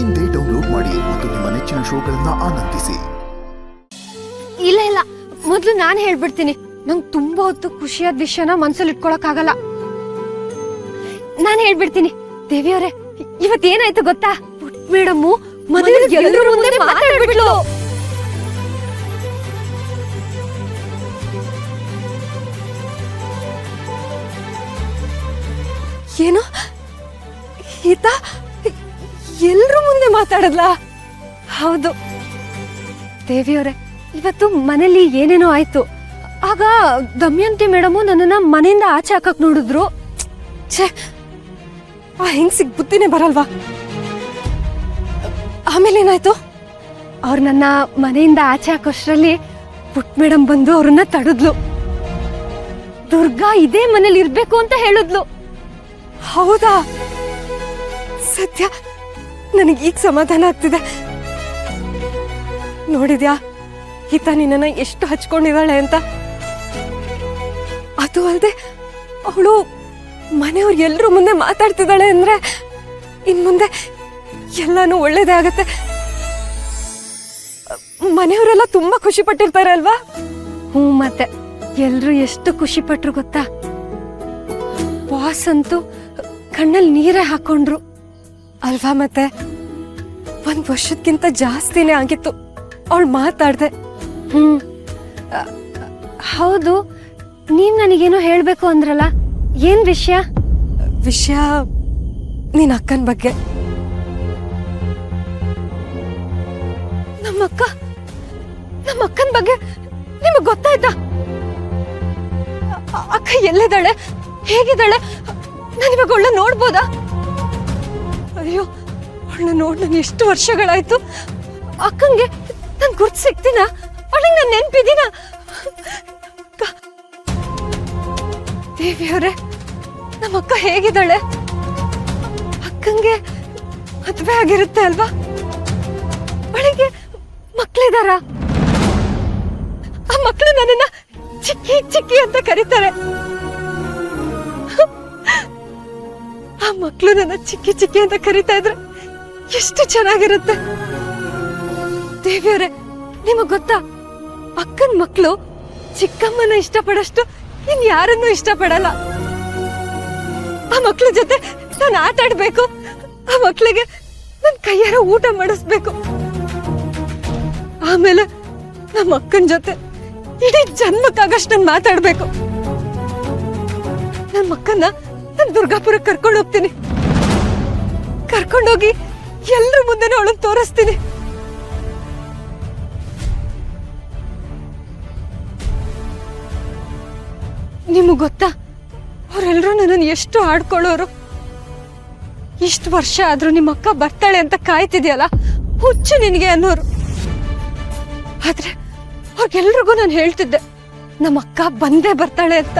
ಇಂದೇ ಡೌನ್ಲೋಡ್ ಮಾಡಿ ಮತ್ತು ನಿಮ್ಮ ನೆಚ್ಚಿನ ಶೋಗಳನ್ನ ಆನಂದಿಸಿ. ಇಲ್ಲ ಇಲ್ಲ, ಮೊದ್ಲು ನಾನು ಹೇಳ್ಬಿಡ್ತೀನಿ. ನಂಗೆ ತುಂಬಾ ಹೊತ್ತು ಖುಷಿಯಾದ ವಿಷಯನ ಮನ್ಸಲ್ಲಿ ಇಟ್ಕೊಳಕ್ಕಾಗಲ್ಲ. ನಾನು ಹೇಳ್ಬಿಡ್ತೀನಿ. ದೇವಿಯವರೇ, ಇವತ್ತೇನಾಯ್ತು ಗೊತ್ತಾ? ಮೇಡಮ್ಮು ಮದುವೆ ಎಲ್ಲರ ಮುಂದೆ ಮಾತಾಡ್ಬಿಟ್ಲು. ಏನು ಈತ ಎಲ್ರ ಮುಂದೆ ಮಾತಾಡದ್ಲ? ಹೌದು ದೇವಿಯವರೇ, ಇವತ್ತು ಮನೇಲಿ ಏನೇನೋ ಆಯ್ತು. ಆಗ ದಮಯಂತಿ ಮೇಡಮು ನನ್ನನ್ನ ಮನೆಯಿಂದ ಆಚೆ ಹಾಕಕ್ ನೋಡಿದ್ರು. ಛೇ, ಆ ಹೆಂಗ್ಸಿಗ್ ಬುದ್ಧಿನೇ ಬರಲ್ವಾ? ಆಮೇಲೆ ಏನಾಯ್ತು? ಅವ್ರು ನನ್ನ ಮನೆಯಿಂದ ಆಚೆ ಹಾಕೋಷ್ಟ್ರಲ್ಲಿ ಪುಟ್ ಮೇಡಮ್ ಬಂದು ಅವ್ರನ್ನ ತಡದ್ಲು. ದುರ್ಗಾ ಇದೇ ಮನೇಲಿ ಇರ್ಬೇಕು ಅಂತ ಹೇಳಿದ್ಲು. ಹೌದಾ? ಸತ್ಯ, ನನಗೀಗ ಸಮಾಧಾನ ಆಗ್ತಿದೆ. ನೋಡಿದ್ಯಾ ಈತ ನಿನ್ನ ಎಷ್ಟು ಹಚ್ಕೊಂಡಿದ್ದಾಳೆ ಅಂತ? ಅದು ಅಲ್ಲದೆ ಅವಳು ಮನೆಯವ್ರು ಎಲ್ರೂ ಮುಂದೆ ಮಾತಾಡ್ತಿದ್ದಾಳೆ ಅಂದ್ರೆ ಇನ್ ಮುಂದೆ ಎಲ್ಲಾನು ಒಳ್ಳೇದೇ ಆಗತ್ತೆ. ಮನೆಯವರೆಲ್ಲ ತುಂಬಾ ಖುಷಿ ಪಟ್ಟಿರ್ತಾರೆ ಅಲ್ವಾ? ಮತ್ತೆ ಎಲ್ರು ಎಷ್ಟು ಖುಷಿ ಪಟ್ರು ಗೊತ್ತಾ? ಬಾಸ್ ಅಂತೂ ಕಣ್ಣಲ್ಲಿ ನೀರೇ ಹಾಕೊಂಡ್ರು ಅಲ್ವಾ? ಮತ್ತೆ 1 ವರ್ಷಕ್ಕಿಂತ ಜಾಸ್ತಿನೇ ಆಗಿತ್ತು ಅವಳು ಮಾತಾಡ್ದೆ. ಹೌದು, ನೀನ್ ನನಗೇನೋ ಹೇಳ್ಬೇಕು ಅಂದ್ರಲ್ಲ, ಏನ್ ವಿಷಯ? ವಿಷಯ ನಿನ್ನ ಅಕ್ಕನ ಬಗ್ಗೆ. ನಮ್ಮ ಅಕ್ಕನ ಬಗ್ಗೆ ನಿಮಗ್ ಗೊತ್ತಾಯ್ತಾ? ಅಕ್ಕ ಎಲ್ಲಿದ್ದಾಳೆ, ಹೇಗಿದ್ದಾಳೆ? ನಾನಿವಾಗ ಒಳ್ಳೆ ನೋಡ್ಬೋದಾ? ಅಯ್ಯೋ, ಅವಳನ್ನ ನೋಡ್ ನಾನು ಎಷ್ಟು ವರ್ಷಗಳಾಯ್ತು. ಅಕ್ಕಂಗೆ ನನ್ ಗುರ್ತು ಸಿಗ್ತೀನ? ಅವಳಿಗೆ ನಾನು ನೆನ್ಪಿದ್ದೀನ? ದೇವಿಯವರೇ, ನಮ್ಮ ಅಕ್ಕ ಹೇಗಿದ್ದಾಳೆ? ಅಕ್ಕಂಗೆ ಮದ್ವೆ ಆಗಿರುತ್ತೆ ಅಲ್ವಾ? ಅವಳಿಗೆ ಮಕ್ಳಿದಾರ? ಆ ಮಕ್ಳು ನನ್ನನ್ನ ಚಿಕ್ಕಿ ಚಿಕ್ಕಿ ಅಂತ ಕರೀತಾರೆ. ಆ ಮಕ್ಳು ನನ್ನ ಚಿಕ್ಕಿ ಚಿಕ್ಕಿ ಅಂತ ಕರೀತಾ ಇದ್ರೆ ಎಷ್ಟು ಚೆನ್ನಾಗಿರುತ್ತೆ. ದೇವಿಯವರೇ, ನಿಮಗ್ ಗೊತ್ತಾ, ಅಕ್ಕನ ಮಕ್ಳು ಚಿಕ್ಕಮ್ಮನ ಇಷ್ಟಪಡಷ್ಟು ಇನ್ ಯಾರನ್ನೂ ಇಷ್ಟಪಡಲ್ಲ. ಆ ಮಕ್ಳ ಜೊತೆ ನಾನು ಆಟ ಆಡ್ಬೇಕು, ಆ ಮಕ್ಳಿಗೆ ನನ್ ಕೈಯಾರ ಊಟ ಮಾಡಿಸ್ಬೇಕು. ಆಮೇಲೆ ನಮ್ಮ ಅಕ್ಕನ ಜೊತೆ ಇಡೀ ಜನ್ಮಕ್ಕಾಗಷ್ಟು ನಾನು ಮಾತಾಡ್ಬೇಕು. ನನ್ನ ಮಕ್ಕನ್ನ ನಾನು ದುರ್ಗಾಪುರಕ್ಕೆ ಕರ್ಕೊಂಡು ಹೋಗ್ತೀನಿ. ಕರ್ಕೊಂಡೋಗಿ ಎಲ್ರ ಮುಂದೆನೂ ಅವಳನ್ನ ತೋರಿಸ್ತೀನಿ. ನಿಮಗ್ ಗೊತ್ತಾ, ಅವರೆಲ್ಲರೂ ನನ್ನನ್ನು ಎಷ್ಟು ಆಡ್ಕೊಳ್ಳೋರು. ಇಷ್ಟು ವರ್ಷ ಆದ್ರೂ ನಿಮ್ಮ ಅಕ್ಕ ಬರ್ತಾಳೆ ಅಂತ ಕಾಯ್ತಿದ್ಯಲ್ಲ, ಹುಚ್ಚು ನಿನಗೆ ಅನ್ನೋರು. ಆದ್ರೆ ಅವ್ರಿಗೆಲ್ರಿಗೂ ನಾನು ಹೇಳ್ತಿದ್ದೆ, ನಮ್ಮ ಅಕ್ಕ ಬಂದೇ ಬರ್ತಾಳೆ ಅಂತ.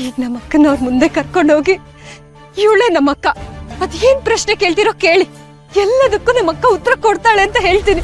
ಈಗ ನಮ್ಮ ಅಕ್ಕನ ಅವ್ರ ಮುಂದೆ ಕರ್ಕೊಂಡೋಗಿ, ಇವಳೇ ನಮ್ಮ ಅಕ್ಕ, ಅದೇನ್ ಪ್ರಶ್ನೆ ಕೇಳ್ತಿರೋ ಕೇಳಿ, ಎಲ್ಲದಕ್ಕೂ ನಮ್ಮ ಅಕ್ಕ ಉತ್ತರ ಕೊಡ್ತಾಳೆ ಅಂತ ಹೇಳ್ತೀನಿ.